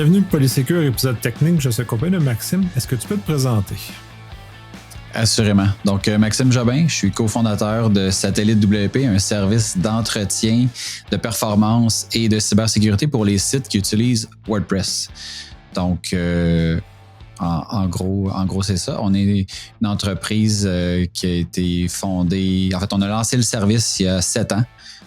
Bienvenue pour Polysécure, épisode technique. Je suis accompagné de Maxime. Est-ce que tu peux te présenter? Assurément. Donc, Maxime Jobin, je suis cofondateur de Satellite WP, un service d'entretien, de performance et de cybersécurité pour les sites qui utilisent WordPress. Donc, en gros, c'est ça. On est une entreprise qui a été fondée... En fait, on a lancé le service il y a 7 ans.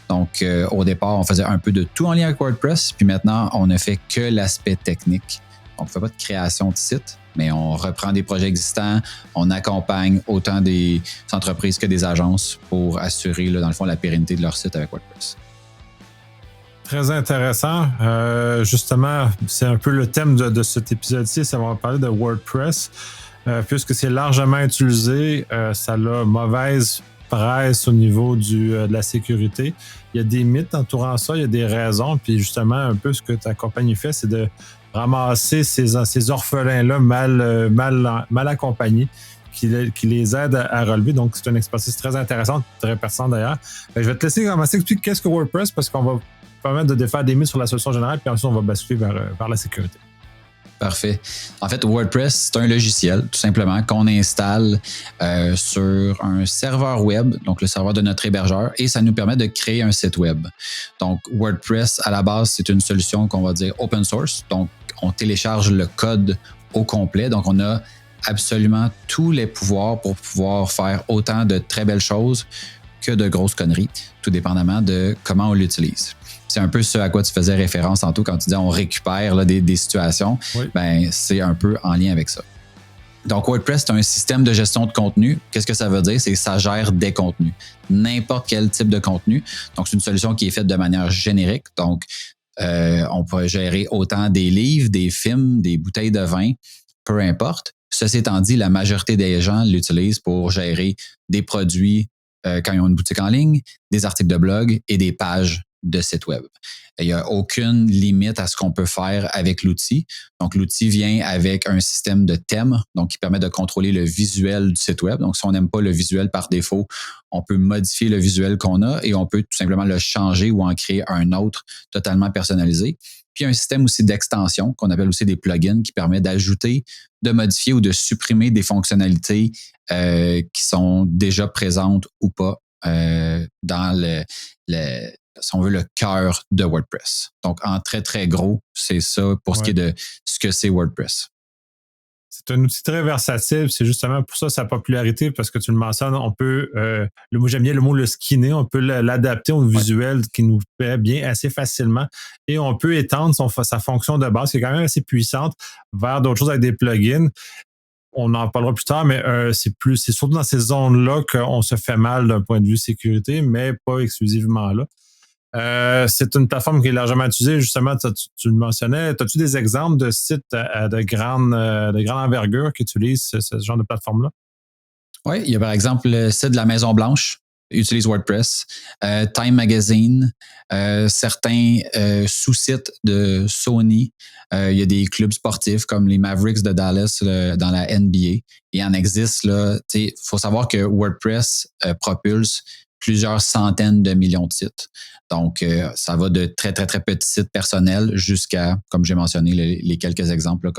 Donc, au départ, on faisait un peu de tout en lien avec WordPress, puis maintenant, on ne fait que l'aspect technique. On ne fait pas de création de site, mais on reprend des projets existants, on accompagne autant des entreprises que des agences pour assurer, là, dans le fond, la pérennité de leur site avec WordPress. Très intéressant. Justement, c'est un peu le thème de cet épisode-ci, ça va parler de WordPress. Puisque c'est largement utilisé, ça a mauvaise presse au niveau de la sécurité. Il y a des mythes entourant ça, il y a des raisons, puis justement, un peu ce que ta compagnie fait, c'est de ramasser ces orphelins-là mal accompagnés, qui les aident à relever. Donc, c'est une expertise très intéressante, très pertinente d'ailleurs. Je vais te laisser commencer à expliquer qu'est-ce que WordPress, parce qu'on va permettre de défaire des mythes sur la solution générale, puis ensuite, on va basculer vers la sécurité. Parfait. En fait, WordPress, c'est un logiciel, tout simplement, qu'on installe sur un serveur web, donc le serveur de notre hébergeur, et ça nous permet de créer un site web. Donc, WordPress, à la base, c'est une solution qu'on va dire open source. Donc, on télécharge le code au complet. Donc, on a absolument tous les pouvoirs pour pouvoir faire autant de très belles choses que de grosses conneries, tout dépendamment de comment on l'utilise. C'est un peu ce à quoi tu faisais référence tantôt quand tu disais on récupère là, des situations. Oui. Ben, c'est un peu en lien avec ça. Donc, WordPress, c'est un système de gestion de contenu. Qu'est-ce que ça veut dire? C'est que ça gère des contenus, n'importe quel type de contenu. Donc, c'est une solution qui est faite de manière générique. Donc, on peut gérer autant des livres, des films, des bouteilles de vin, peu importe. Ceci étant dit, la majorité des gens l'utilisent pour gérer des produits quand ils ont une boutique en ligne, des articles de blog et des pages de site web. Il n'y a aucune limite à ce qu'on peut faire avec l'outil. Donc, l'outil vient avec un système de thèmes, donc qui permet de contrôler le visuel du site web. Donc, si on n'aime pas le visuel par défaut, on peut modifier le visuel qu'on a et on peut tout simplement le changer ou en créer un autre totalement personnalisé. Puis, un système aussi d'extension qu'on appelle aussi des plugins qui permet d'ajouter, de modifier ou de supprimer des fonctionnalités qui sont déjà présentes ou pas dans si on veut, le cœur de WordPress. Donc, en très, très gros, c'est ça pour ce qui est de ce que c'est WordPress. C'est un outil très versatile. C'est justement pour ça sa popularité, parce que tu le mentionnes, on peut, moi j'aime bien le mot le skinner, on peut l'adapter au visuel qui nous plaît bien assez facilement et on peut étendre sa fonction de base, qui est quand même assez puissante, vers d'autres choses avec des plugins. On en parlera plus tard, mais c'est surtout dans ces zones-là qu'on se fait mal d'un point de vue sécurité, mais pas exclusivement là. C'est une plateforme qui est largement utilisée, justement, tu le mentionnais. As-tu des exemples de sites de grande envergure qui utilisent ce genre de plateforme-là? Oui, il y a par exemple le site de la Maison-Blanche, utilise WordPress, Time Magazine, certains sous-sites de Sony. Il y a des clubs sportifs comme les Mavericks de Dallas dans la NBA. Il en existe, là. Il faut savoir que WordPress propulse plusieurs centaines de millions de sites. Donc, ça va de très, très, très petits sites personnels jusqu'à, comme j'ai mentionné, les quelques exemples là,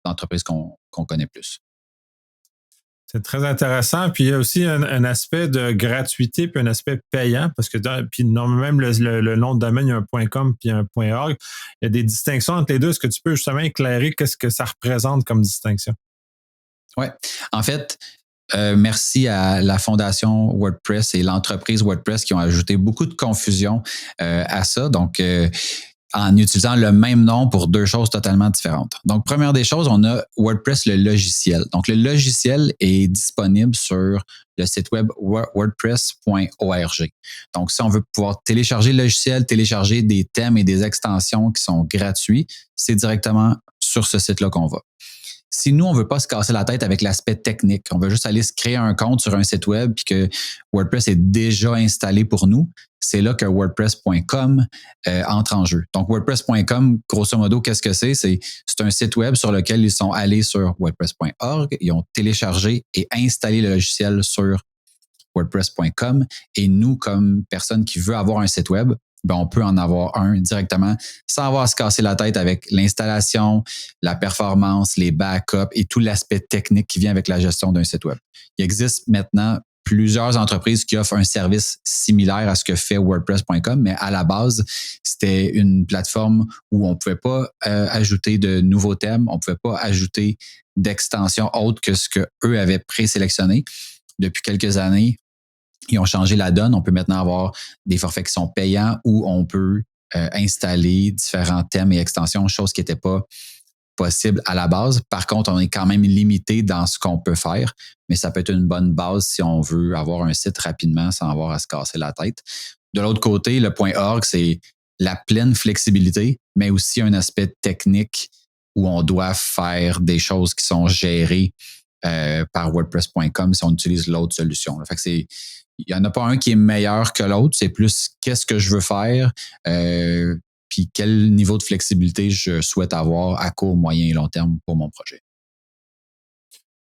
d'entreprises qu'on connaît plus. C'est très intéressant. Puis, il y a aussi un aspect de gratuité puis un aspect payant, parce que puis même le nom de domaine, il y a un .com puis un .org. Il y a des distinctions entre les deux. Est-ce que tu peux justement éclairer qu'est-ce que ça représente comme distinction? Oui. En fait, merci à la fondation WordPress et l'entreprise WordPress qui ont ajouté beaucoup de confusion à ça. Donc, en utilisant le même nom pour deux choses totalement différentes. Donc, première des choses, on a WordPress, le logiciel. Donc, le logiciel est disponible sur le site web wordpress.org. Donc, si on veut pouvoir télécharger le logiciel, télécharger des thèmes et des extensions qui sont gratuits, c'est directement sur ce site-là qu'on va. Si nous, on veut pas se casser la tête avec l'aspect technique, on veut juste aller se créer un compte sur un site web puis que WordPress est déjà installé pour nous, c'est là que WordPress.com entre en jeu. Donc, WordPress.com, grosso modo, qu'est-ce que c'est? C'est un site web sur lequel ils sont allés sur WordPress.org, ils ont téléchargé et installé le logiciel sur WordPress.com et nous, comme personne qui veut avoir un site web, ben on peut en avoir un directement sans avoir à se casser la tête avec l'installation, la performance, les backups et tout l'aspect technique qui vient avec la gestion d'un site web. Il existe maintenant plusieurs entreprises qui offrent un service similaire à ce que fait WordPress.com, mais à la base, c'était une plateforme où on ne pouvait pas ajouter de nouveaux thèmes, on ne pouvait pas ajouter d'extensions autres que ce qu'eux avaient présélectionné. Depuis quelques années, ils ont changé la donne. On peut maintenant avoir des forfaits qui sont payants où on peut installer différents thèmes et extensions, chose qui n'était pas possible à la base. Par contre, on est quand même limité dans ce qu'on peut faire, mais ça peut être une bonne base si on veut avoir un site rapidement sans avoir à se casser la tête. De l'autre côté, le .org, c'est la pleine flexibilité, mais aussi un aspect technique où on doit faire des choses qui sont gérées par WordPress.com si on utilise l'autre solution. Fait que il n'y en a pas un qui est meilleur que l'autre, c'est plus qu'est-ce que je veux faire, puis quel niveau de flexibilité je souhaite avoir à court, moyen et long terme pour mon projet.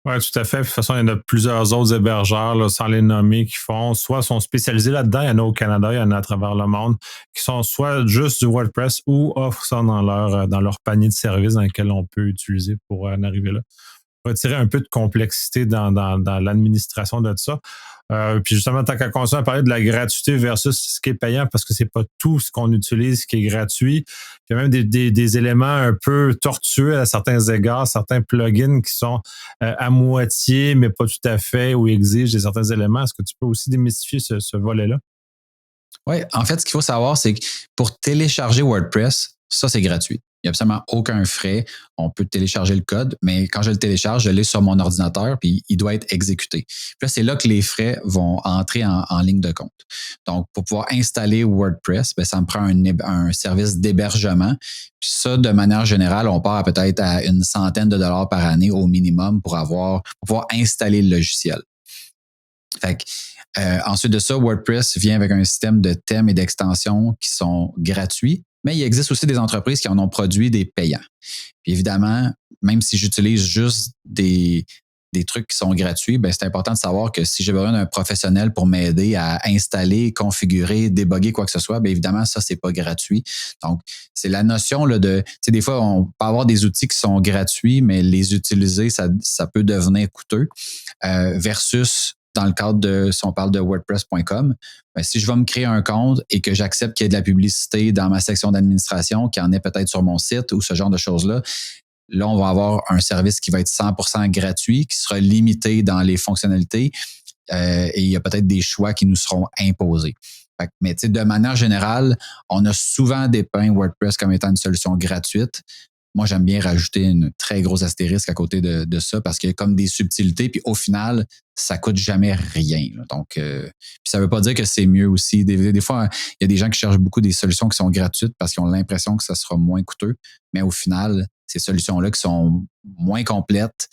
Oui, tout à fait. De toute façon, il y en a plusieurs autres hébergeurs, là, sans les nommer, qui soit sont spécialisés là-dedans. Il y en a au Canada, il y en a à travers le monde, qui sont soit juste du WordPress ou offrent ça dans leur panier de services dans lequel on peut utiliser pour en arriver là. Retirer un peu de complexité dans l'administration de ça. Puis justement, tant qu'à continuer à parler de la gratuité versus ce qui est payant, parce que c'est pas tout ce qu'on utilise qui est gratuit. Il y a même des éléments un peu tortueux à certains égards, certains plugins qui sont à moitié, mais pas tout à fait, ou exigent certains éléments. Est-ce que tu peux aussi démystifier ce volet-là? Oui, en fait, ce qu'il faut savoir, c'est que pour télécharger WordPress, ça, c'est gratuit. Il n'y a absolument aucun frais. On peut télécharger le code, mais quand je le télécharge, je l'ai sur mon ordinateur, puis il doit être exécuté. Puis là, c'est là que les frais vont entrer en ligne de compte. Donc, pour pouvoir installer WordPress, ben, ça me prend un service d'hébergement. Puis ça, de manière générale, on part peut-être à une centaine de dollars par année au minimum pour pouvoir installer le logiciel. Fait que, ensuite de ça, WordPress vient avec un système de thèmes et d'extensions qui sont gratuits. Mais il existe aussi des entreprises qui en ont produit des payants. Puis évidemment, même si j'utilise juste des trucs qui sont gratuits, ben c'est important de savoir que si j'ai besoin d'un professionnel pour m'aider à installer, configurer, débugger quoi que ce soit, bien évidemment, ça, c'est pas gratuit. Donc, c'est la notion là, tu sais, des fois, on peut avoir des outils qui sont gratuits, mais les utiliser, ça peut devenir coûteux, versus dans le cadre si on parle de WordPress.com, ben, si je vais me créer un compte et que j'accepte qu'il y ait de la publicité dans ma section d'administration, qu'il y en ait peut-être sur mon site ou ce genre de choses-là, là, on va avoir un service qui va être 100% gratuit, qui sera limité dans les fonctionnalités et il y a peut-être des choix qui nous seront imposés. Mais de manière générale, on a souvent dépeint WordPress comme étant une solution gratuite. Moi, j'aime bien rajouter une très grosse astérisque à côté de ça parce qu'il y a comme des subtilités, puis au final, ça coûte jamais rien. Là. Donc, puis ça veut pas dire que c'est mieux aussi. Des fois, il y a des gens qui cherchent beaucoup des solutions qui sont gratuites parce qu'ils ont l'impression que ça sera moins coûteux, mais au final, ces solutions-là qui sont moins complètes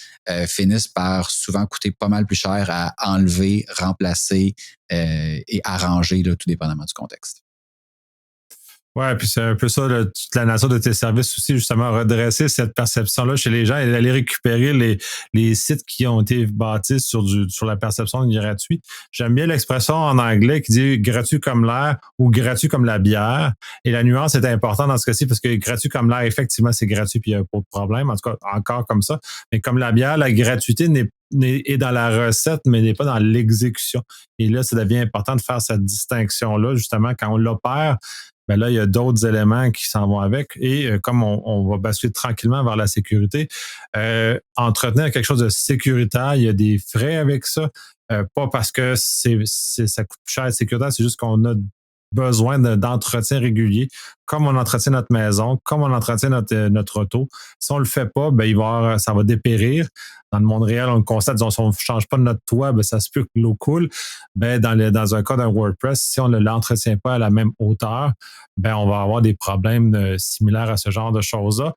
finissent par souvent coûter pas mal plus cher à enlever, remplacer et arranger, là, tout dépendamment du contexte. Ouais, puis c'est un peu ça, toute la nature de tes services aussi, justement, redresser cette perception-là chez les gens et aller récupérer les sites qui ont été bâtis sur la perception du gratuit. J'aime bien l'expression en anglais qui dit gratuit comme l'air ou gratuit comme la bière. Et la nuance est importante dans ce cas-ci parce que gratuit comme l'air, effectivement, c'est gratuit puis il n'y a pas de problème. En tout cas, encore comme ça. Mais comme la bière, la gratuité est dans la recette, mais n'est pas dans l'exécution. Et là, ça devient important de faire cette distinction-là, justement, quand on l'opère. Ben là, il y a d'autres éléments qui s'en vont avec. Et comme on va basculer tranquillement vers la sécurité, entretenir quelque chose de sécuritaire, il y a des frais avec ça. Pas parce que ça coûte plus cher être sécuritaire, c'est juste qu'on a besoin d'entretien régulier, comme on entretient notre maison, comme on entretient notre auto. Si on le fait pas, ben ça va dépérir. Dans le monde réel, on le constate, disons, si on ne change pas notre toit, ben ça se peut que l'eau coule. Ben dans un cas d'un WordPress, si on ne l'entretient pas à la même hauteur, ben on va avoir des problèmes similaires à ce genre de choses-là.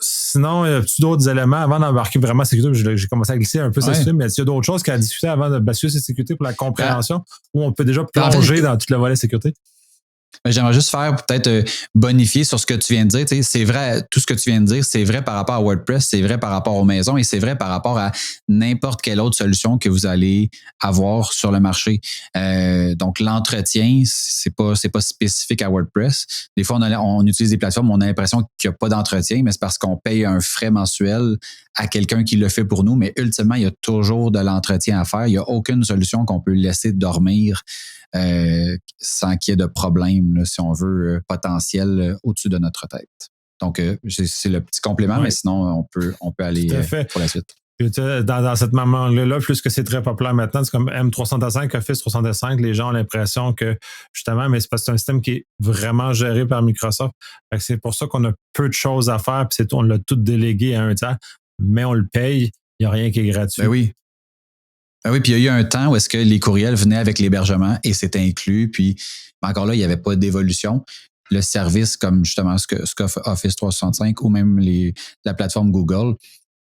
Sinon, y a-t-il d'autres éléments avant d'embarquer vraiment sécurité? J'ai commencé à glisser un peu cette suite, mais est-ce qu'il y a d'autres choses qu'à discuter avant de basculer sur sécurité pour la compréhension où on peut déjà plonger dans tout le volet sécurité? J'aimerais juste faire peut-être bonifier sur ce que tu viens de dire. Tu sais, c'est vrai, tout ce que tu viens de dire, c'est vrai par rapport à WordPress, c'est vrai par rapport aux maisons et c'est vrai par rapport à n'importe quelle autre solution que vous allez avoir sur le marché. Donc, l'entretien, c'est pas spécifique à WordPress. Des fois, on utilise des plateformes, on a l'impression qu'il n'y a pas d'entretien, mais c'est parce qu'on paye un frais mensuel à quelqu'un qui le fait pour nous. Mais ultimement, il y a toujours de l'entretien à faire. Il n'y a aucune solution qu'on peut laisser dormir sans qu'il y ait de problème, là, si on veut, potentiel au-dessus de notre tête. Donc, c'est le petit complément, mais sinon, on peut aller pour la suite. Dans cette moment-là, plus que c'est très populaire maintenant, c'est comme M365, Office 365, les gens ont l'impression que, justement, mais c'est parce que c'est un système qui est vraiment géré par Microsoft. C'est pour ça qu'on a peu de choses à faire, puis on l'a tout délégué à un tiers, mais on le paye, il n'y a rien qui est gratuit. Ben oui. Oui, puis il y a eu un temps où est-ce que les courriels venaient avec l'hébergement et c'était inclus, puis encore là, il n'y avait pas d'évolution. Le service, comme justement ce qu'offre Office 365 ou même la plateforme Google,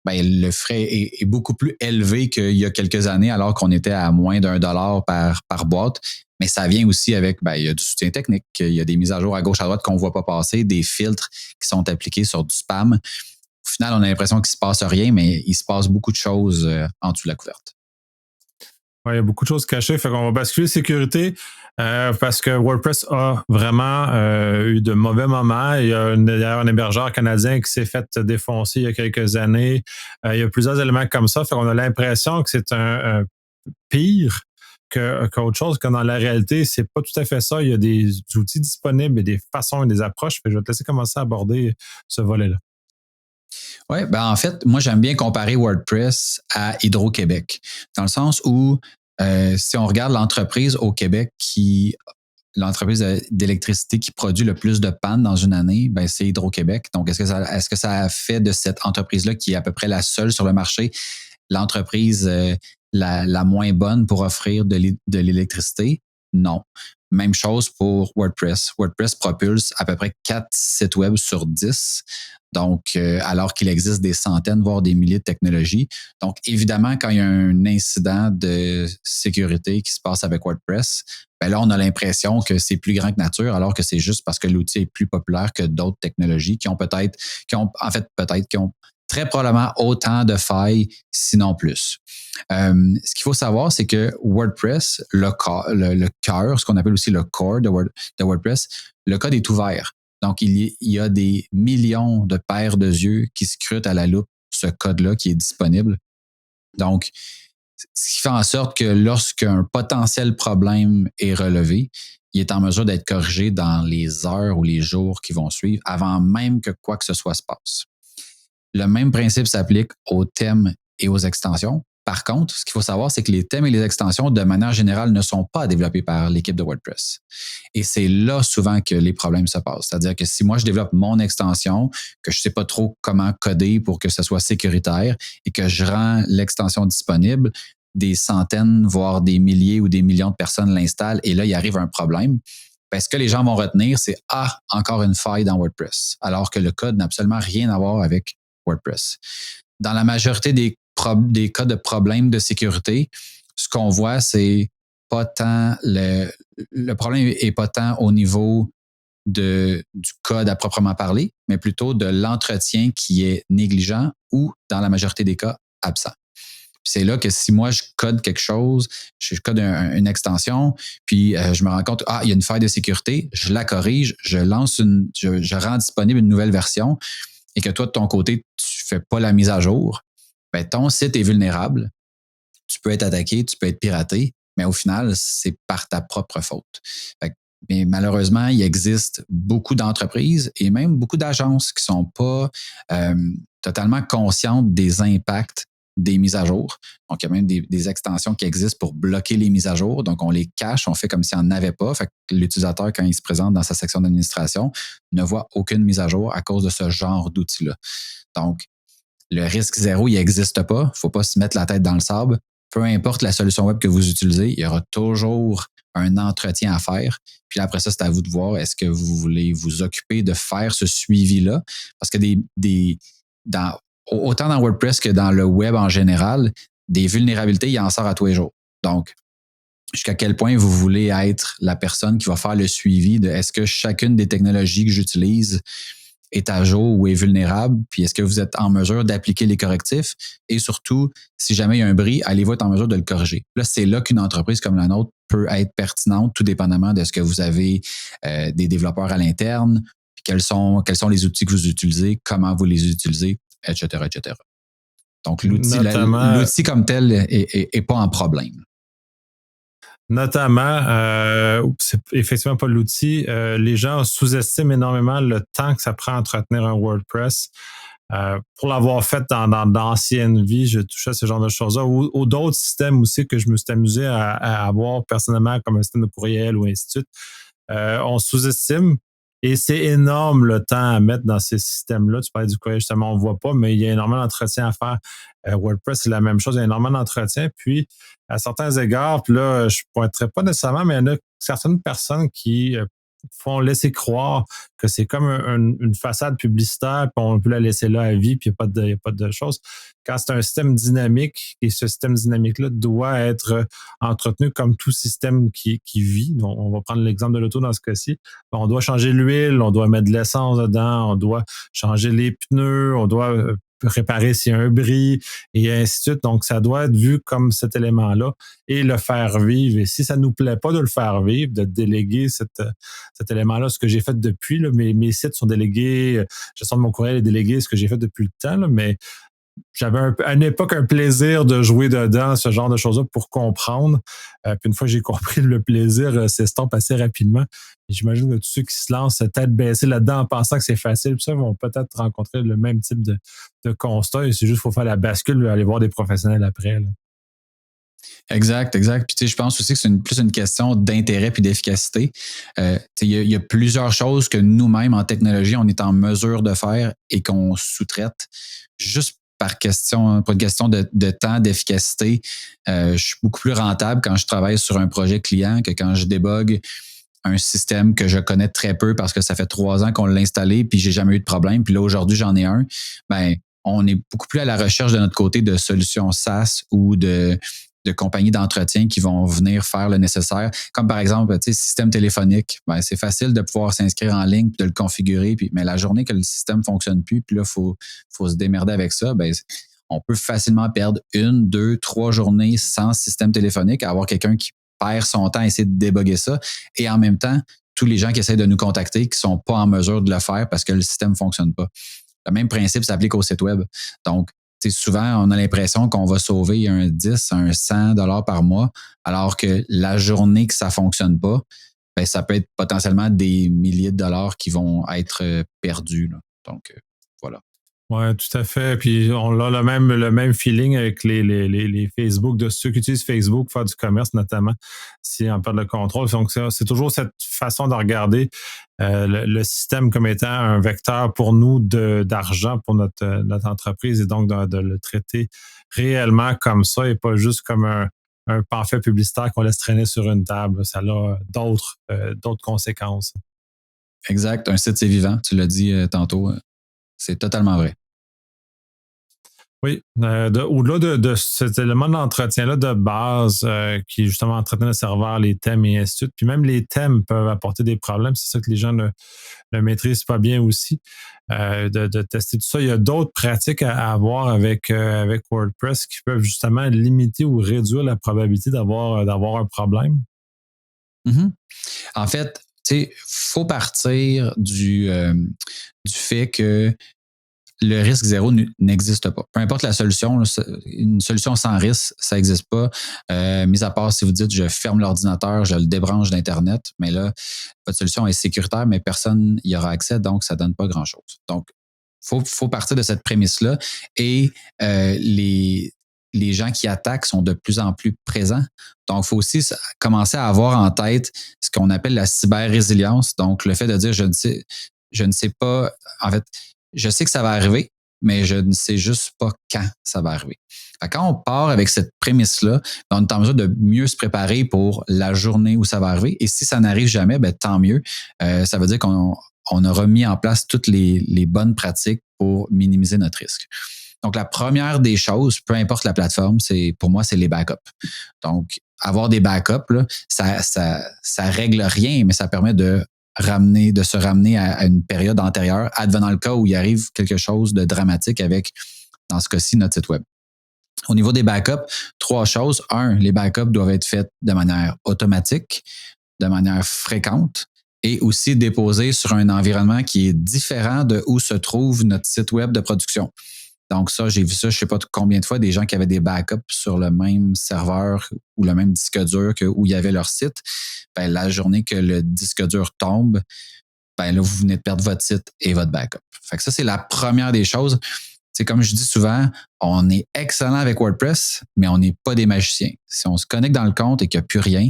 ben, le frais est beaucoup plus élevé qu'il y a quelques années, alors qu'on était à moins $1 par boîte. Mais ça vient aussi avec, il y a du soutien technique, il y a des mises à jour à gauche, à droite qu'on ne voit pas passer, des filtres qui sont appliqués sur du spam. Au final, on a l'impression qu'il ne se passe rien, mais il se passe beaucoup de choses en dessous de la couverte. Ouais, il y a beaucoup de choses cachées. Fait qu'on va basculer sécurité parce que WordPress a vraiment eu de mauvais moments. Il y a d'ailleurs un hébergeur canadien qui s'est fait défoncer il y a quelques années. Il y a plusieurs éléments comme ça. Fait qu'on a l'impression que c'est un pire qu'autre chose, que dans la réalité, c'est pas tout à fait ça. Il y a des outils disponibles et des façons et des approches. Fait que je vais te laisser commencer à aborder ce volet-là. Oui, en fait, moi, j'aime bien comparer WordPress à Hydro-Québec, dans le sens où si on regarde l'entreprise au Québec l'entreprise d'électricité qui produit le plus de pannes dans une année, c'est Hydro-Québec. Donc, est-ce que ça a fait de cette entreprise-là, qui est à peu près la seule sur le marché, l'entreprise la moins bonne pour offrir de l'électricité? Non. Même chose pour WordPress. WordPress propulse à peu près 4 sites web sur 10. Donc, alors qu'il existe des centaines, voire des milliers de technologies. Donc, évidemment, quand il y a un incident de sécurité qui se passe avec WordPress, là, on a l'impression que c'est plus grand que nature, alors que c'est juste parce que l'outil est plus populaire que d'autres technologies qui ont très probablement autant de failles, sinon plus. Ce qu'il faut savoir, c'est que WordPress, le cœur, ce qu'on appelle aussi le core de WordPress, le code est ouvert. Donc, il y a des millions de paires de yeux qui scrutent à la loupe ce code-là qui est disponible. Donc, ce qui fait en sorte que lorsqu'un potentiel problème est relevé, il est en mesure d'être corrigé dans les heures ou les jours qui vont suivre, avant même que quoi que ce soit se passe. Le même principe s'applique aux thèmes et aux extensions. Par contre, ce qu'il faut savoir, c'est que les thèmes et les extensions, de manière générale, ne sont pas développés par l'équipe de WordPress. Et c'est là souvent que les problèmes se passent. C'est-à-dire que si moi, je développe mon extension, que je ne sais pas trop comment coder pour que ce soit sécuritaire et que je rends l'extension disponible, des centaines, voire des milliers ou des millions de personnes l'installent et là, il arrive un problème. Ce que les gens vont retenir, c'est « Ah, encore une faille dans WordPress », alors que le code n'a absolument rien à voir avec WordPress. Dans la majorité des cas de problèmes de sécurité, ce qu'on voit, c'est pas tant le problème est pas tant au niveau du code à proprement parler, mais plutôt de l'entretien qui est négligent ou, dans la majorité des cas, absent. C'est là que si moi, je code quelque chose, je code une extension, puis je me rends compte, il y a une faille de sécurité, je la corrige, je rends disponible une nouvelle version, et que toi, de ton côté, tu fais pas la mise à jour, ton site est vulnérable, tu peux être attaqué, tu peux être piraté, mais au final, c'est par ta propre faute. Mais malheureusement, il existe beaucoup d'entreprises et même beaucoup d'agences qui sont pas totalement conscientes des impacts des mises à jour. Donc, il y a même des extensions qui existent pour bloquer les mises à jour. Donc, on les cache, on fait comme s'il n'y en avait pas. Fait que l'utilisateur, quand il se présente dans sa section d'administration, ne voit aucune mise à jour à cause de ce genre d'outil-là. Donc, le risque zéro, il n'existe pas. Il ne faut pas se mettre la tête dans le sable. Peu importe la solution web que vous utilisez, il y aura toujours un entretien à faire. Puis après ça, c'est à vous de voir, est-ce que vous voulez vous occuper de faire ce suivi-là? Parce que autant dans WordPress que dans le web en général, des vulnérabilités, il en sort à tous les jours. Donc, jusqu'à quel point vous voulez être la personne qui va faire le suivi de est-ce que chacune des technologies que j'utilise est à jour ou est vulnérable, puis est-ce que vous êtes en mesure d'appliquer les correctifs et surtout, si jamais il y a un bris, allez-vous être en mesure de le corriger. Là, c'est là qu'une entreprise comme la nôtre peut être pertinente, tout dépendamment de ce que vous avez des développeurs à l'interne, puis quels sont les outils que vous utilisez, comment vous les utilisez, etc., etc. Donc, l'outil comme tel est pas un problème. Notamment, c'est effectivement pas l'outil. Les gens sous-estiment énormément le temps que ça prend à entretenir un WordPress. Pour l'avoir fait dans d'anciennes vies, je touchais à ce genre de choses-là, ou d'autres systèmes aussi que je me suis amusé à avoir personnellement, comme un système de courriel ou ainsi de suite. On sous-estime et c'est énorme le temps à mettre dans ces systèmes-là. Tu parlais du courriel, justement, on ne voit pas, mais il y a énormément d'entretien à faire. WordPress, c'est la même chose, il y a énormément d'entretien. Puis, à certains égards, puis là, je ne pointerai pas nécessairement, mais il y en a certaines personnes qui font laisser croire que c'est comme une façade publicitaire, puis on peut la laisser là à vie, puis il n'y a pas de choses. Quand c'est un système dynamique, et ce système dynamique-là doit être entretenu comme tout système qui vit. Donc, on va prendre l'exemple de l'auto dans ce cas-ci. On doit changer l'huile, on doit mettre de l'essence dedans, on doit changer les pneus, on doit réparer s'il y a un bris, et ainsi de suite. Donc, ça doit être vu comme cet élément-là et le faire vivre. Et si ça ne nous plaît pas de le faire vivre, de déléguer cet élément-là, ce que j'ai fait depuis, là, mes sites sont délégués, gestion de mon courriel est délégué, ce que j'ai fait depuis le temps, là, mais j'avais à une époque un plaisir de jouer dedans, ce genre de choses-là, pour comprendre. Puis une fois que j'ai compris, le plaisir s'estompe assez rapidement. Et j'imagine que tous ceux qui se lancent tête baissée là-dedans en pensant que c'est facile, ça vont peut-être rencontrer le même type de constat. Et c'est juste qu'il faut faire la bascule et aller voir des professionnels après, là. Exact. Puis tu sais, je pense aussi que c'est plus une question d'intérêt puis d'efficacité. Il y a plusieurs choses que nous-mêmes en technologie, on est en mesure de faire et qu'on sous-traite juste pour une question de temps, d'efficacité. Je suis beaucoup plus rentable quand je travaille sur un projet client que quand je débogue un système que je connais très peu parce que ça fait 3 ans qu'on l'a installé puis j'ai jamais eu de problème. Puis là, aujourd'hui, j'en ai un. Ben, on est beaucoup plus à la recherche de notre côté de solutions SaaS ou de compagnies d'entretien qui vont venir faire le nécessaire. Comme par exemple, tu sais, système téléphonique. Ben, c'est facile de pouvoir s'inscrire en ligne puis de le configurer. Mais la journée que le système fonctionne plus, puis là, faut se démerder avec ça, ben, on peut facilement perdre 1, 2, 3 journées sans système téléphonique, à avoir quelqu'un qui perd son temps à essayer de déboguer ça. Et en même temps, tous les gens qui essaient de nous contacter qui sont pas en mesure de le faire parce que le système fonctionne pas. Le même principe s'applique au site web. Donc, souvent, on a l'impression qu'on va sauver un 10, un 100 $ par mois, alors que la journée que ça fonctionne pas, ben, ça peut être potentiellement des milliers de dollars qui vont être perdus, là. Donc, voilà. Oui, tout à fait. Puis on a le même feeling avec les Facebook, de ceux qui utilisent Facebook pour faire du commerce, notamment, si on perd le contrôle. Donc, c'est toujours cette façon de regarder le système comme étant un vecteur pour nous d'argent pour notre entreprise, et donc de le traiter réellement comme ça et pas juste comme un pamphlet publicitaire qu'on laisse traîner sur une table. Ça a d'autres conséquences. Exact. Un site, c'est vivant. Tu l'as dit tantôt. C'est totalement vrai. Oui, au-delà de cet élément d'entretien-là de base qui justement entretient le serveur, les thèmes et ainsi de suite, puis même les thèmes peuvent apporter des problèmes, c'est ça que les gens ne maîtrisent pas bien aussi, de tester tout ça. Il y a d'autres pratiques à avoir avec WordPress qui peuvent justement limiter ou réduire la probabilité d'avoir un problème. Mm-hmm. En fait, tu sais, faut partir du fait que le risque zéro n'existe pas. Peu importe la solution, une solution sans risque, ça n'existe pas. Mis à part si vous dites je ferme l'ordinateur, je le débranche d'Internet, mais là, votre solution est sécuritaire, mais personne n'y aura accès, donc ça ne donne pas grand-chose. Donc, faut partir de cette prémisse-là. Et les gens qui attaquent sont de plus en plus présents. Donc, il faut aussi commencer à avoir en tête ce qu'on appelle la cyber-résilience. Donc, le fait de dire je ne sais pas, en fait, je sais que ça va arriver, mais je ne sais juste pas quand ça va arriver. Quand on part avec cette prémisse-là, on est en mesure de mieux se préparer pour la journée où ça va arriver. Et si ça n'arrive jamais, ben, tant mieux. Ça veut dire qu'on aura mis en place toutes les bonnes pratiques pour minimiser notre risque. Donc, la première des choses, peu importe la plateforme, pour moi, c'est les backups. Donc, avoir des backups, là, ça règle rien, mais ça permet de se ramener à une période antérieure, advenant le cas où il arrive quelque chose de dramatique avec, dans ce cas-ci, notre site web. Au niveau des backups, 3 choses. 1, les backups doivent être faits de manière automatique, de manière fréquente, et aussi déposés sur un environnement qui est différent de où se trouve notre site web de production. Donc ça, j'ai vu ça, je ne sais pas combien de fois, des gens qui avaient des backups sur le même serveur ou le même disque dur où il y avait leur site. Ben, la journée que le disque dur tombe, ben là, vous venez de perdre votre site et votre backup. Fait que ça, c'est la première des choses. C'est comme je dis souvent, on est excellent avec WordPress, mais on n'est pas des magiciens. Si on se connecte dans le compte et qu'il n'y a plus rien,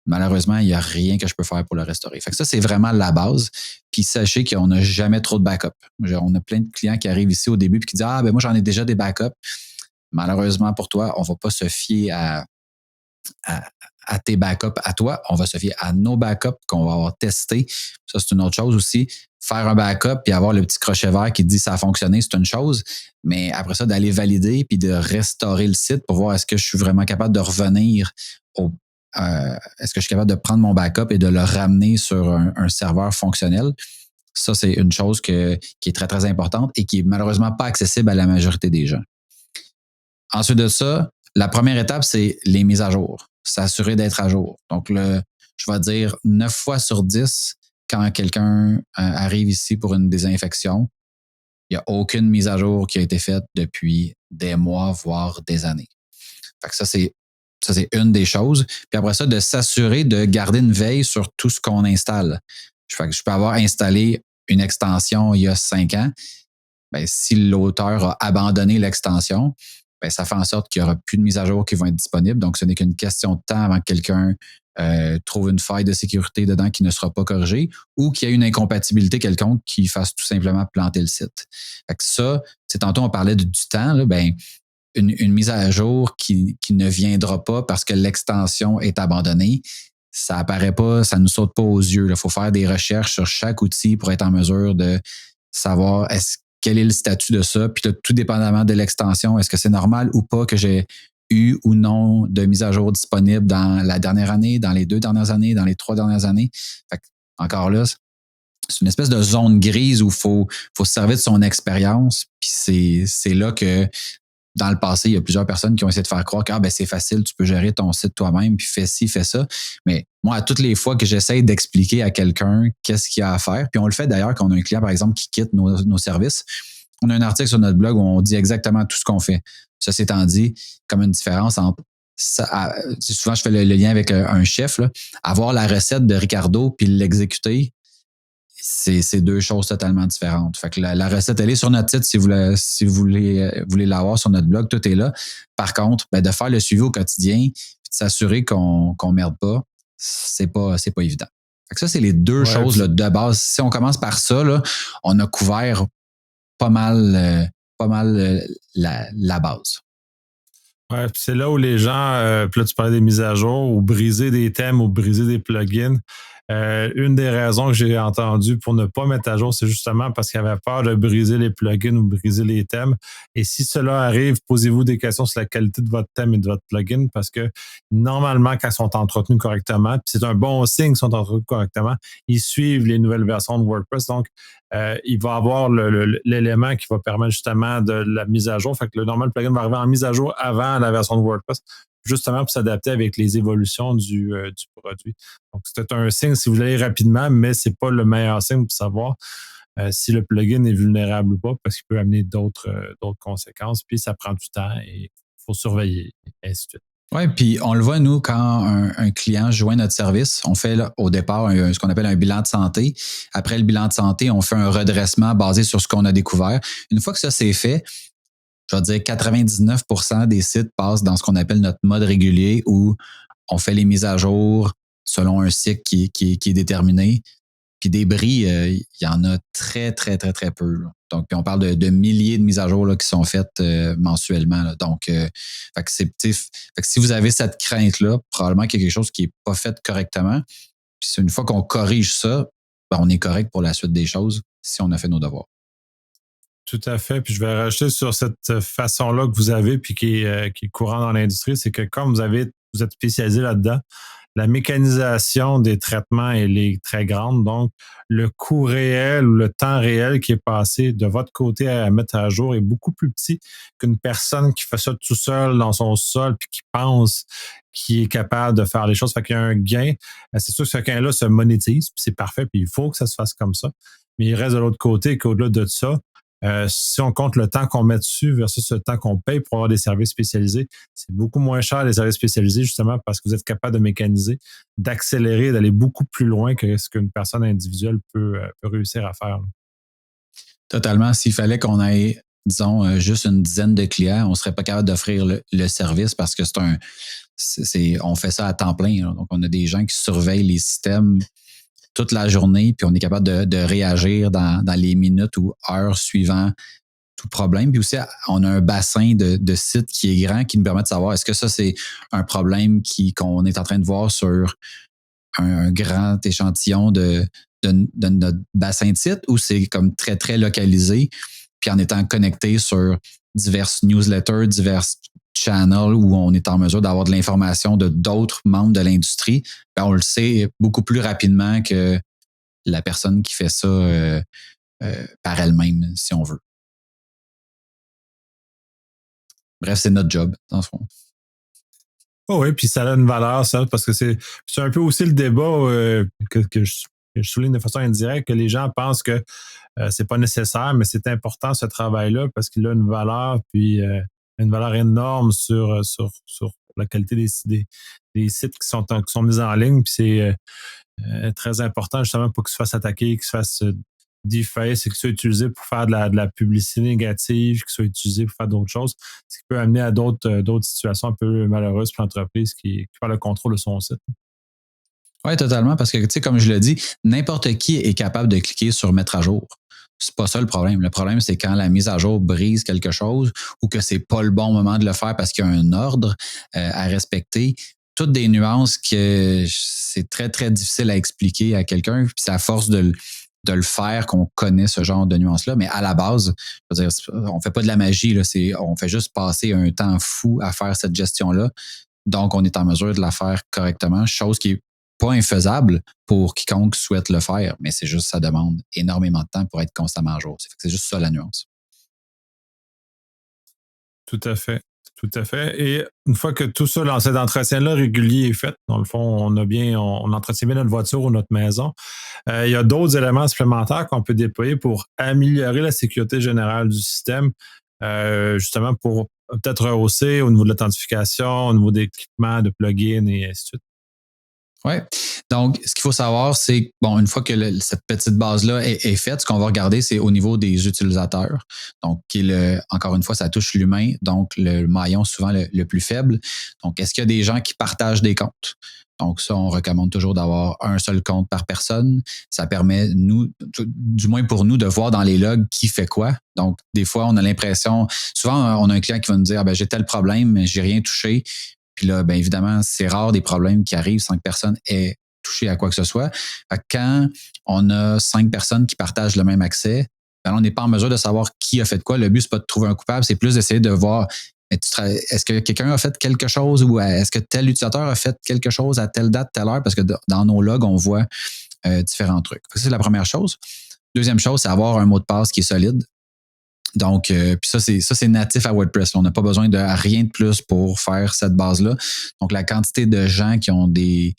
malheureusement, il n'y a rien que je peux faire pour le restaurer. Fait que ça, c'est vraiment la base. Puis sachez qu'on n'a jamais trop de backup. On a plein de clients qui arrivent ici au début et qui disent « Ah, ben moi, j'en ai déjà des backups. » Malheureusement pour toi, on ne va pas se fier à tes backups à toi. On va se fier à nos backups qu'on va avoir testés. Ça, c'est une autre chose aussi. Faire un backup et avoir le petit crochet vert qui dit ça a fonctionné, c'est une chose. Mais après ça, d'aller valider puis de restaurer le site pour voir est-ce que je suis vraiment capable de revenir est-ce que je suis capable de prendre mon backup et de le ramener sur un serveur fonctionnel. Ça, c'est une chose qui est très, très importante et qui est malheureusement pas accessible à la majorité des gens. Ensuite de ça, la première étape, c'est les mises à jour. S'assurer d'être à jour. Donc, je vais dire 9 fois sur 10, quand quelqu'un arrive ici pour une désinfection, il n'y a aucune mise à jour qui a été faite depuis des mois, voire des années. Fait que ça, c'est une des choses. Puis après ça, de s'assurer de garder une veille sur tout ce qu'on installe. Fait que je peux avoir installé une extension il y a 5 ans. Ben, si l'auteur a abandonné l'extension, ben, ça fait en sorte qu'il n'y aura plus de mises à jour qui vont être disponibles. Donc, ce n'est qu'une question de temps avant que quelqu'un trouve une faille de sécurité dedans qui ne sera pas corrigée ou qu'il y ait une incompatibilité quelconque qui fasse tout simplement planter le site. Fait que ça, tantôt on parlait du temps, là, ben, une mise à jour qui ne viendra pas parce que l'extension est abandonnée, ça apparaît pas, ça ne nous saute pas aux yeux. Il faut faire des recherches sur chaque outil pour être en mesure de savoir quel est le statut de ça. Puis là, tout dépendamment de l'extension, est-ce que c'est normal ou pas que j'ai eu ou non de mise à jour disponible dans la dernière année, dans les 2 dernières années, dans les 3 dernières années. Fait que, encore là, c'est une espèce de zone grise où il faut se servir de son expérience. Puis c'est là que dans le passé, il y a plusieurs personnes qui ont essayé de faire croire que c'est facile, tu peux gérer ton site toi-même, puis fais ci, fais ça. Mais moi, à toutes les fois que j'essaie d'expliquer à quelqu'un qu'est-ce qu'il y a à faire, puis on le fait d'ailleurs quand on a un client, par exemple, qui quitte nos services, on a un article sur notre blog où on dit exactement tout ce qu'on fait. Ceci étant dit, comme une différence entre ça, souvent je fais le lien avec un chef, là, avoir la recette de Ricardo puis l'exécuter, c'est 2 choses totalement différentes. Fait que la recette, elle est sur notre site si vous voulez l'avoir sur notre blog, tout est là. Par contre, de faire le suivi au quotidien et de s'assurer qu'on merde pas, c'est pas évident. Fait que ça, c'est les 2 choses là, de base. Si on commence par ça, là, on a couvert pas mal la base. Ouais, puis c'est là où les gens, puis là tu parlais des mises à jour, ou briser des thèmes, ou briser des plugins. Une des raisons que j'ai entendues pour ne pas mettre à jour, c'est justement parce qu'il y avait peur de briser les plugins ou briser les thèmes. Et si cela arrive, posez-vous des questions sur la qualité de votre thème et de votre plugin, parce que normalement, quand ils sont entretenus correctement, puis c'est un bon signe qu'ils sont entretenus correctement, ils suivent les nouvelles versions de WordPress. Donc, il va avoir l'élément qui va permettre justement de la mise à jour. Fait que le normal plugin va arriver en mise à jour avant la version de WordPress, justement pour s'adapter avec les évolutions du produit. Donc, c'est un signe si vous allez rapidement, mais c'est pas le meilleur signe pour savoir si le plugin est vulnérable ou pas, parce qu'il peut amener d'autres conséquences. Puis, ça prend du temps et il faut surveiller, et ainsi de suite. Oui, puis on le voit, nous, quand un client joint notre service, on fait là, au départ ce qu'on appelle un bilan de santé. Après le bilan de santé, on fait un redressement basé sur ce qu'on a découvert. Une fois que ça c'est fait, je vais dire 99% des sites passent dans ce qu'on appelle notre mode régulier où on fait les mises à jour selon un cycle qui est déterminé. Puis des bris, il y en a très, très, très, très peu. Là. Donc, on parle de milliers de mises à jour là, qui sont faites mensuellement. Là. Donc, fait que si vous avez cette crainte-là, probablement qu'il y a quelque chose qui n'est pas fait correctement. Puis une fois qu'on corrige ça, on est correct pour la suite des choses si on a fait nos devoirs. Tout à fait. Puis je vais rajouter sur cette façon-là que vous avez, puis qui est courant dans l'industrie, c'est que comme vous avez vous êtes spécialisé là-dedans. La mécanisation des traitements, elle est très grande. Donc, le coût réel ou le temps réel qui est passé de votre côté à mettre à jour est beaucoup plus petit qu'une personne qui fait ça tout seul dans son sol puis qui pense qu'il est capable de faire les choses. Fait qu'il y a un gain. C'est sûr que ce gain-là se monétise, puis c'est parfait, puis il faut que ça se fasse comme ça. Mais il reste de l'autre côté qu'au-delà de ça, si on compte le temps qu'on met dessus versus le temps qu'on paye pour avoir des services spécialisés, c'est beaucoup moins cher les services spécialisés justement parce que vous êtes capable de mécaniser, d'accélérer, d'aller beaucoup plus loin que ce qu'une personne individuelle peut réussir à faire. Totalement. S'il fallait qu'on ait, disons, juste une dizaine de clients, on ne serait pas capable d'offrir le service parce que on fait ça à temps plein. Là. Donc, on a des gens qui surveillent les systèmes toute la journée, puis on est capable de réagir dans les minutes ou heures suivant tout problème. Puis aussi, on a un bassin de sites qui est grand qui nous permet de savoir est-ce que ça, c'est un problème qu'on est en train de voir sur un grand échantillon de notre bassin de sites ou c'est comme très, très localisé. Puis en étant connecté sur diverses newsletters, diverses channels où on est en mesure d'avoir de l'information de d'autres membres de l'industrie, ben on le sait beaucoup plus rapidement que la personne qui fait ça par elle-même, si on veut. Bref, c'est notre job, dans le fond. Oh oui, puis ça a une valeur, ça, parce que c'est un peu aussi le débat que je souligne de façon indirecte, que les gens pensent que c'est pas nécessaire, mais c'est important ce travail-là parce qu'il a une valeur, puis une valeur énorme sur la qualité des sites qui sont mis en ligne. Puis c'est très important justement pour qu'ils se fassent attaquer, qu'ils se fassent deface et qu'ils soient utilisés pour faire de la publicité négative, qu'ils soient utilisés pour faire d'autres choses, ce qui peut amener à d'autres situations un peu malheureuses pour l'entreprise qui perd le contrôle de son site. Oui, totalement, parce que, tu sais, comme je l'ai dit, n'importe qui est capable de cliquer sur mettre à jour. C'est pas ça le problème. Le problème, c'est quand la mise à jour brise quelque chose ou que c'est pas le bon moment de le faire parce qu'il y a un ordre à respecter. Toutes des nuances que c'est très, très difficile à expliquer à quelqu'un. Puis c'est à force de le faire qu'on connaît ce genre de nuances-là. Mais à la base, je veux dire, on fait pas de la magie, là, on fait juste passer un temps fou à faire cette gestion-là. Donc, on est en mesure de la faire correctement, chose qui est pas infaisable pour quiconque souhaite le faire, mais c'est juste ça demande énormément de temps pour être constamment à jour. C'est juste ça la nuance. Tout à fait. Tout à fait. Et une fois que tout ça, cet entretien-là régulier est fait, dans le fond, on entretient bien notre voiture ou notre maison. Il y a d'autres éléments supplémentaires qu'on peut déployer pour améliorer la sécurité générale du système, justement pour peut-être rehausser au niveau de l'authentification, au niveau des équipements, de plugins et ainsi de suite. Oui. Donc, ce qu'il faut savoir, c'est, bon, une fois que cette petite base-là est faite, ce qu'on va regarder, c'est au niveau des utilisateurs. Donc, encore une fois, ça touche l'humain, donc le maillon souvent le plus faible. Donc, est-ce qu'il y a des gens qui partagent des comptes? Donc, ça, on recommande toujours d'avoir un seul compte par personne. Ça permet, du moins pour nous, de voir dans les logs qui fait quoi. Donc, des fois, on a l'impression, souvent, on a un client qui va nous dire, j'ai tel problème, mais j'ai rien touché. Puis là, bien évidemment, c'est rare des problèmes qui arrivent sans que personne ait touché à quoi que ce soit. Quand on a 5 personnes qui partagent le même accès, ben on n'est pas en mesure de savoir qui a fait quoi. Le but, c'est pas de trouver un coupable, c'est plus d'essayer de voir est-ce que quelqu'un a fait quelque chose ou est-ce que tel utilisateur a fait quelque chose à telle date, telle heure, parce que dans nos logs, on voit différents trucs. Ça, c'est la première chose. Deuxième chose, c'est avoir un mot de passe qui est solide. Donc, puis ça, c'est natif à WordPress. On n'a pas besoin de rien de plus pour faire cette base-là. Donc, la quantité de gens qui ont des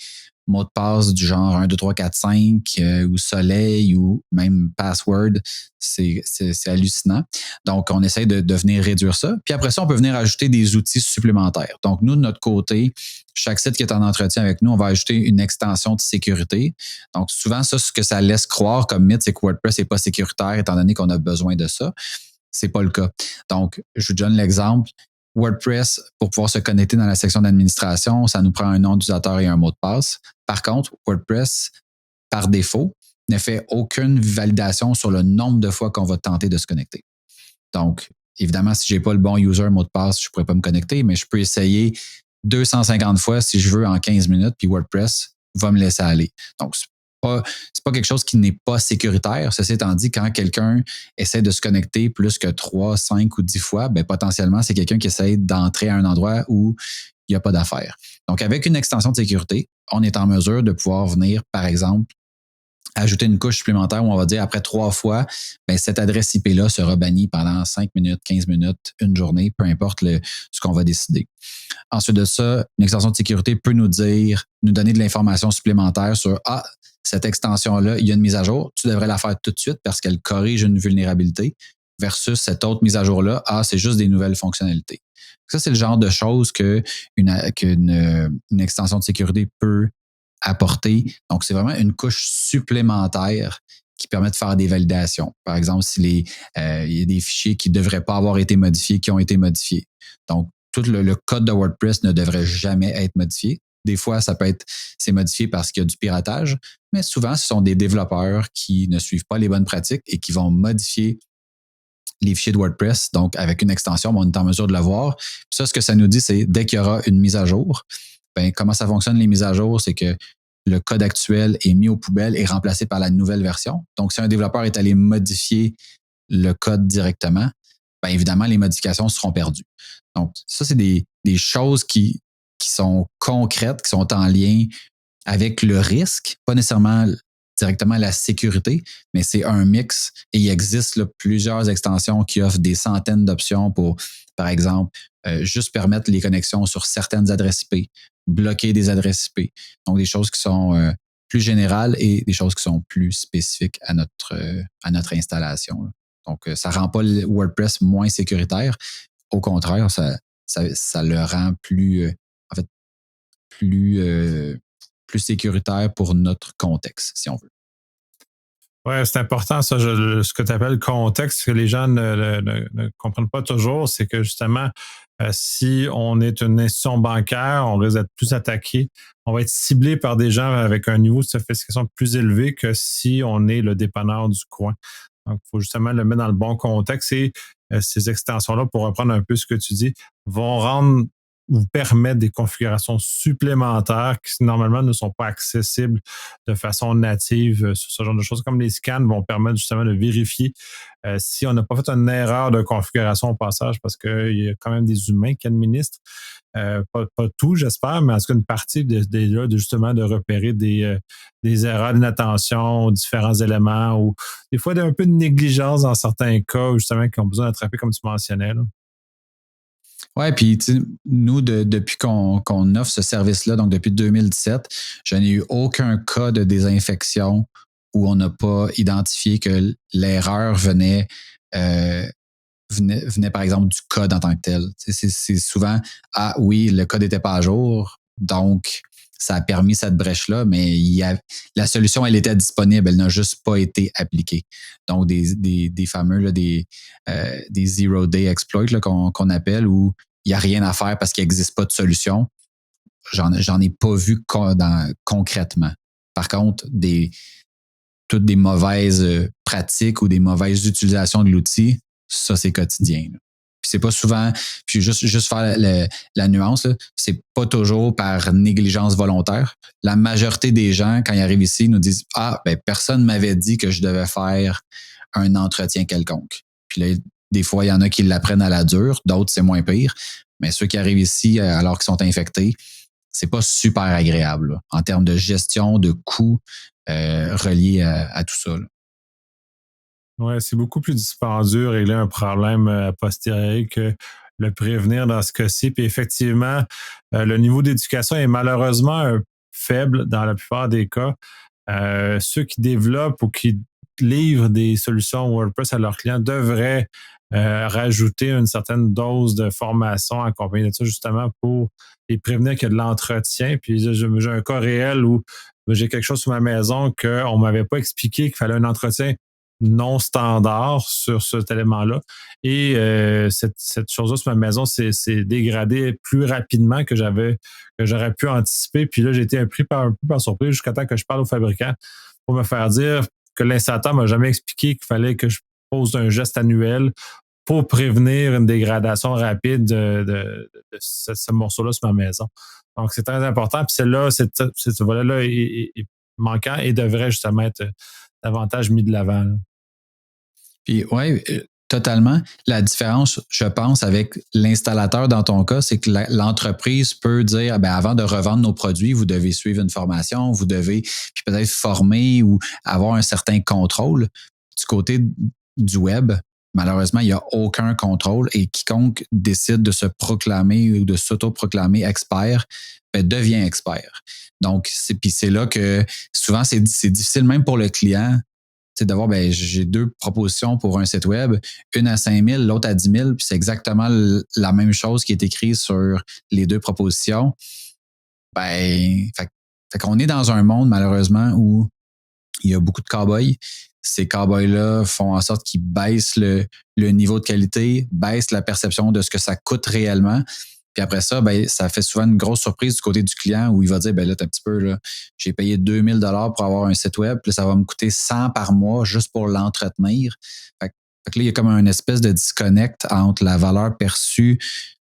mots de passe du genre 1, 2, 3, 4, 5 ou soleil ou même password, c'est hallucinant. Donc, on essaie de venir réduire ça. Puis après ça, on peut venir ajouter des outils supplémentaires. Donc, nous, de notre côté, chaque site qui est en entretien avec nous, on va ajouter une extension de sécurité. Donc, souvent, ça, ce que ça laisse croire comme mythe, c'est que WordPress n'est pas sécuritaire étant donné qu'on a besoin de ça. C'est pas le cas. Donc, je vous donne l'exemple. WordPress, pour pouvoir se connecter dans la section d'administration, ça nous prend un nom d'utilisateur et un mot de passe. Par contre, WordPress, par défaut, ne fait aucune validation sur le nombre de fois qu'on va tenter de se connecter. Donc, évidemment, si je n'ai pas le bon user mot de passe, je ne pourrais pas me connecter, mais je peux essayer 250 fois si je veux en 15 minutes, puis WordPress va me laisser aller. Donc, c'est pas quelque chose qui n'est pas sécuritaire. Ceci étant dit, quand quelqu'un essaie de se connecter plus que 3, 5 ou 10 fois, ben potentiellement, c'est quelqu'un qui essaie d'entrer à un endroit où il il n'y a pas d'affaire. Donc, avec une extension de sécurité, on est en mesure de pouvoir venir, par exemple, ajouter une couche supplémentaire où on va dire après 3 fois, ben, cette adresse IP-là sera bannie pendant 5 minutes, 15 minutes, une journée, peu importe ce qu'on va décider. Ensuite de ça, une extension de sécurité peut nous donner de l'information supplémentaire sur cette extension-là, il y a une mise à jour, tu devrais la faire tout de suite parce qu'elle corrige une vulnérabilité versus cette autre mise à jour-là, c'est juste des nouvelles fonctionnalités. Ça, c'est le genre de choses qu'une extension de sécurité peut apporter. Donc, c'est vraiment une couche supplémentaire qui permet de faire des validations. Par exemple, s'il y a des fichiers qui ne devraient pas avoir été modifiés, qui ont été modifiés. Donc, tout le code de WordPress ne devrait jamais être modifié. Des fois, c'est modifié parce qu'il y a du piratage, mais souvent, ce sont des développeurs qui ne suivent pas les bonnes pratiques et qui vont modifier les fichiers de WordPress. Donc, avec une extension, on est en mesure de le voir. Puis ça, ce que ça nous dit, c'est dès qu'il y aura une mise à jour, comment ça fonctionne les mises à jour, c'est que le code actuel est mis aux poubelles et remplacé par la nouvelle version. Donc, si un développeur est allé modifier le code directement, évidemment, les modifications seront perdues. Donc, ça, c'est des choses qui sont concrètes, qui sont en lien avec le risque, pas nécessairement directement la sécurité, mais c'est un mix et il existe plusieurs extensions qui offrent des centaines d'options pour, par exemple, juste permettre les connexions sur certaines adresses IP, bloquer des adresses IP. Donc, des choses qui sont plus générales et des choses qui sont plus spécifiques à notre installation. Donc, ça ne rend pas le WordPress moins sécuritaire. Au contraire, ça le rend plus sécuritaire pour notre contexte, si on veut. Oui, c'est important, ça, ce que tu appelles contexte, que les gens ne comprennent pas toujours, c'est que justement, si on est une institution bancaire, on risque d'être plus attaqué. On va être ciblé par des gens avec un niveau de sophistication plus élevé que si on est le dépanneur du coin. Donc, il faut justement le mettre dans le bon contexte et ces extensions-là, pour reprendre un peu ce que tu dis, vont rendre vous permettre des configurations supplémentaires qui normalement ne sont pas accessibles de façon native sur ce genre de choses. Comme les scans vont permettre justement de vérifier si on n'a pas fait une erreur de configuration au passage, parce qu'il y a quand même des humains qui administrent. Pas tout, j'espère, mais en tout cas une partie justement de repérer des erreurs d'inattention aux différents éléments ou des fois un peu de négligence dans certains cas justement qui ont besoin d'attraper comme tu mentionnais. Oui, puis nous, depuis qu'on offre ce service-là, donc depuis 2017, je n'ai eu aucun cas de désinfection où on n'a pas identifié que l'erreur venait par exemple du code en tant que tel. C'est souvent, oui, le code n'était pas à jour, donc ça a permis cette brèche-là, mais la solution, elle était disponible, elle n'a juste pas été appliquée. Donc, des fameux, là, des zero-day exploits là, qu'on appelle, où il n'y a rien à faire parce qu'il n'existe pas de solution. J'en ai pas vu concrètement. Par contre, toutes des mauvaises pratiques ou des mauvaises utilisations de l'outil, ça, c'est quotidien. Là. Puis c'est pas souvent, puis juste faire la nuance, là, c'est pas toujours négligence volontaire. La majorité des gens, quand ils arrivent ici, nous disent personne m'avait dit que je devais faire un entretien quelconque. Puis là, des fois, il y en a qui l'apprennent à la dure, d'autres, c'est moins pire. Mais ceux qui arrivent ici alors qu'ils sont infectés, c'est pas super agréable là, en termes de gestion, de coûts reliés à tout ça. Oui, c'est beaucoup plus dispendieux régler un problème a posteriori que le prévenir dans ce cas-ci. Puis effectivement, le niveau d'éducation est malheureusement faible dans la plupart des cas. Ceux qui développent ou qui livrent des solutions WordPress à leurs clients devraient rajouter une certaine dose de formation accompagnée de ça, justement pour les prévenir qu'il y a de l'entretien. Puis j'ai un cas réel où j'ai quelque chose sur ma maison qu'on ne m'avait pas expliqué qu'il fallait un entretien non standard sur cet élément-là. Et cette chose-là sur ma maison s'est dégradée plus rapidement que j'aurais pu anticiper. Puis là, j'ai été un peu par surprise jusqu'à temps que je parle au fabricant pour me faire dire que l'installateur m'a jamais expliqué qu'il fallait que je pose un geste annuel pour prévenir une dégradation rapide de ce morceau-là sur ma maison. Donc, c'est très important. Puis celle-là, ce volet-là est manquant et devrait justement être davantage mis de l'avant. Là. Puis, oui, Totalement. La différence, je pense, avec l'installateur dans ton cas, c'est que l'entreprise peut dire, avant de revendre nos produits, vous devez suivre une formation, vous devez puis peut-être former ou avoir un certain contrôle. Du côté du web, malheureusement, il n'y a aucun contrôle et quiconque décide de se proclamer ou de s'auto-proclamer expert, devient expert. Donc, c'est là que souvent, c'est difficile même pour le client d'avoir, j'ai 2 propositions pour un site web, une à 5 000, l'autre à 10 000, puis c'est exactement la même chose qui est écrite sur les 2 propositions. Fait qu'on est dans un monde, malheureusement, où il y a beaucoup de cow-boys. Ces cow-boys-là font en sorte qu'ils baissent le niveau de qualité, baissent la perception de ce que ça coûte réellement. Puis après ça, ça fait souvent une grosse surprise du côté du client où il va dire, là, t'as un petit peu, là, j'ai payé 2 000 $ pour avoir un site web, puis ça va me coûter 100 par mois juste pour l'entretenir. Fait que là, il y a comme une espèce de disconnect entre la valeur perçue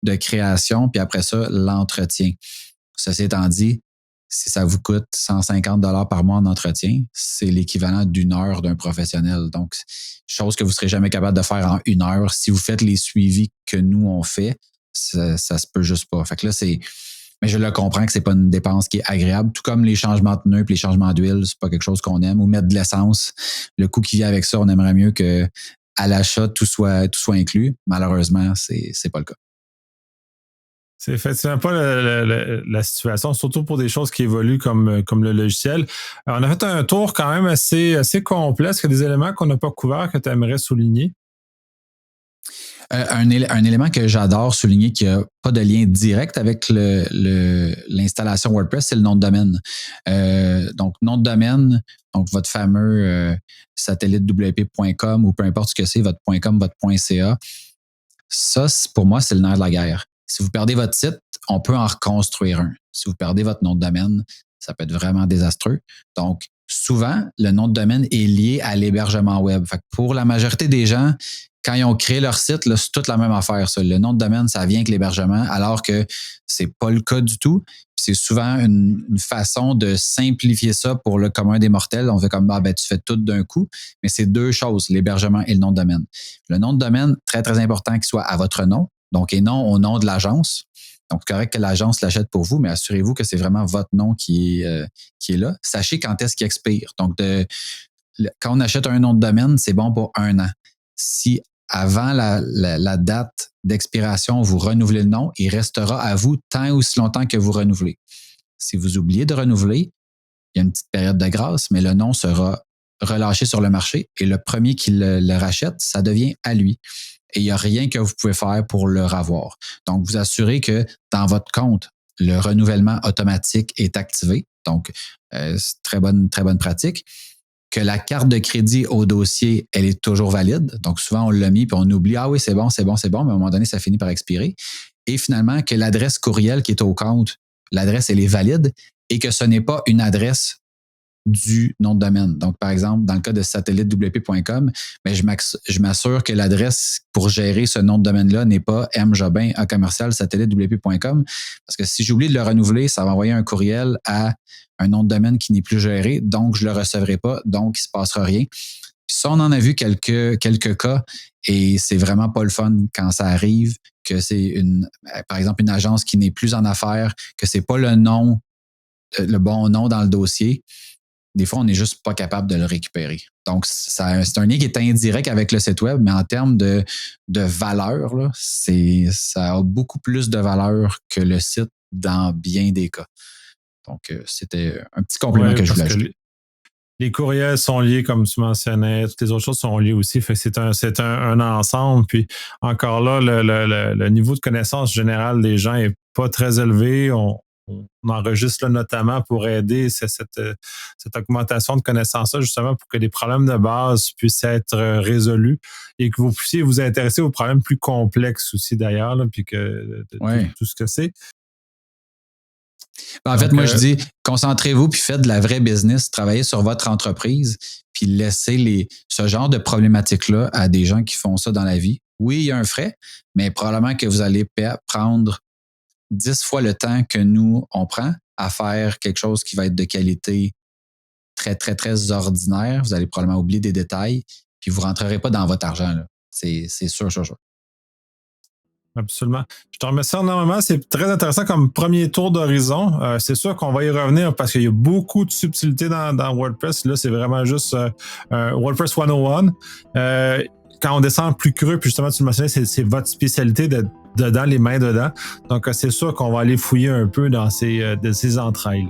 de création, puis après ça, l'entretien. Ceci étant dit, si ça vous coûte 150 $ par mois en entretien, c'est l'équivalent d'1 heure d'un professionnel. Donc, chose que vous ne serez jamais capable de faire en 1 heure. Si vous faites les suivis que nous, on fait, ça se peut juste pas. Fait que là, mais je le comprends que c'est pas une dépense qui est agréable. Tout comme les changements de pneus et les changements d'huile, c'est pas quelque chose qu'on aime. Ou mettre de l'essence, le coût qui vient avec ça, on aimerait mieux que à l'achat, tout soit inclus. Malheureusement, c'est pas le cas. C'est effectivement pas la situation, surtout pour des choses qui évoluent comme le logiciel. Alors, on a fait un tour quand même assez complet. Est-ce qu'il y a des éléments qu'on n'a pas couverts que tu aimerais souligner? Un élément que j'adore souligner qui n'a pas de lien direct avec l'installation WordPress, c'est le nom de domaine. Donc, nom de domaine, donc votre fameux satellitewp.com ou peu importe ce que c'est, votre .com, votre .ca. Ça, pour moi, c'est le nerf de la guerre. Si vous perdez votre site, on peut en reconstruire un. Si vous perdez votre nom de domaine, ça peut être vraiment désastreux. Donc, souvent, le nom de domaine est lié à l'hébergement web. Fait que pour la majorité des gens, quand ils ont créé leur site, là, c'est toute la même affaire. Ça. Le nom de domaine, ça vient avec l'hébergement, alors que c'est pas le cas du tout. Puis c'est souvent une façon de simplifier ça pour le commun des mortels. On fait comme, tu fais tout d'un coup. Mais c'est 2 choses, l'hébergement et le nom de domaine. Le nom de domaine, très, très important qu'il soit à votre nom, donc et non au nom de l'agence. Donc, c'est correct que l'agence l'achète pour vous, mais assurez-vous que c'est vraiment votre nom qui est là. Sachez quand est-ce qu'il expire. Donc, quand on achète un nom de domaine, c'est bon pour 1 an. Si avant la date d'expiration, vous renouvelez le nom, il restera à vous tant et aussi longtemps que vous renouvelez. Si vous oubliez de renouveler, il y a une petite période de grâce, mais le nom sera relâché sur le marché et le premier qui le rachète, ça devient à lui. Et il n'y a rien que vous pouvez faire pour le revoir. Donc, vous assurez que dans votre compte, le renouvellement automatique est activé. Donc, c'est très bonne pratique. Que la carte de crédit au dossier, elle est toujours valide. Donc, souvent, on l'a mis puis on oublie, oui, c'est bon, mais à un moment donné, ça finit par expirer. Et finalement, que l'adresse courriel qui est au compte, l'adresse, elle est valide et que ce n'est pas une adresse du nom de domaine. Donc, par exemple, dans le cas de satellitewp.com, je m'assure que l'adresse pour gérer ce nom de domaine-là n'est pas mjobin@satellitewp.com parce que si j'oublie de le renouveler, ça va envoyer un courriel à un nom de domaine qui n'est plus géré, donc je ne le recevrai pas, donc il ne se passera rien. Puis ça, on en a vu quelques cas et c'est vraiment pas le fun quand ça arrive, que c'est par exemple une agence qui n'est plus en affaires, que c'est pas le bon nom dans le dossier. Des fois, on n'est juste pas capable de le récupérer. Donc, c'est un lien qui est indirect avec le site web, mais en termes de valeur, là, ça a beaucoup plus de valeur que le site dans bien des cas. Donc, c'était un petit complément que je voulais ajouter. Les courriels sont liés, comme tu mentionnais, toutes les autres choses sont liées aussi. Fait que c'est un ensemble. Puis encore là, le niveau de connaissance générale des gens est pas très élevé. On enregistre là notamment pour aider cette augmentation de connaissances-là, justement pour que les problèmes de base puissent être résolus et que vous puissiez vous intéresser aux problèmes plus complexes aussi d'ailleurs, là, puis que tout ce que c'est. En fait, moi, je dis, concentrez-vous puis faites de la vraie business, travaillez sur votre entreprise, puis laissez ce genre de problématiques-là à des gens qui font ça dans la vie. Oui, il y a un frais, mais probablement que vous allez prendre 10 fois le temps que nous, on prend à faire quelque chose qui va être de qualité très, très, très ordinaire. Vous allez probablement oublier des détails, puis vous ne rentrerez pas dans votre argent. Là. C'est sûr. Absolument. Je te remercie énormément. C'est très intéressant comme premier tour d'horizon. C'est sûr qu'on va y revenir parce qu'il y a beaucoup de subtilités dans WordPress. Là, c'est vraiment juste WordPress 101. Quand on descend plus creux, puis justement, tu le mentionnais, c'est votre spécialité d'être dedans, les mains dedans. Donc, c'est sûr qu'on va aller fouiller un peu dans ces entrailles.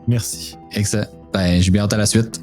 Merci. Excellent. Ben, j'ai bien hâte à la suite.